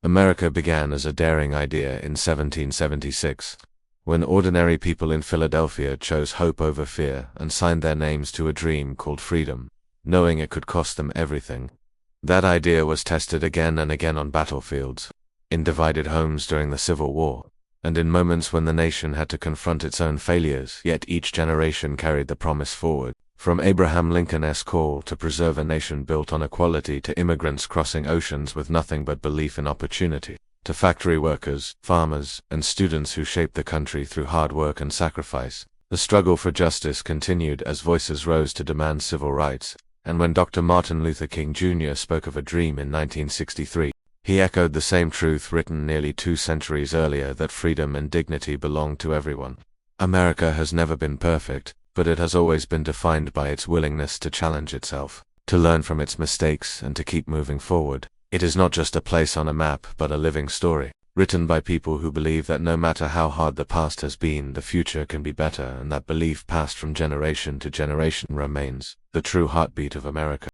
America began as a daring idea in 1776, when ordinary people in Philadelphia chose hope over fear and signed their names to a dream called freedom, knowing it could cost them everything. That idea was tested again and again on battlefields, in divided homes during the Civil War, and in moments when the nation had to confront its own failures, yet each generation carried the promise forward. From Abraham Lincoln's call to preserve a nation built on equality to immigrants crossing oceans with nothing but belief in opportunity, to factory workers, farmers, and students who shaped the country through hard work and sacrifice, the struggle for justice continued as voices rose to demand civil rights. And when Dr. Martin Luther King Jr. spoke of a dream in 1963, he echoed the same truth written nearly 2 centuries earlier, that freedom and dignity belong to everyone. America has never been perfect, but it has always been defined by its willingness to challenge itself, to learn from its mistakes, and to keep moving forward. It is not just a place on a map, but a living story, written by people who believe that no matter how hard the past has been, the future can be better, and that belief passed from generation to generation remains the true heartbeat of America.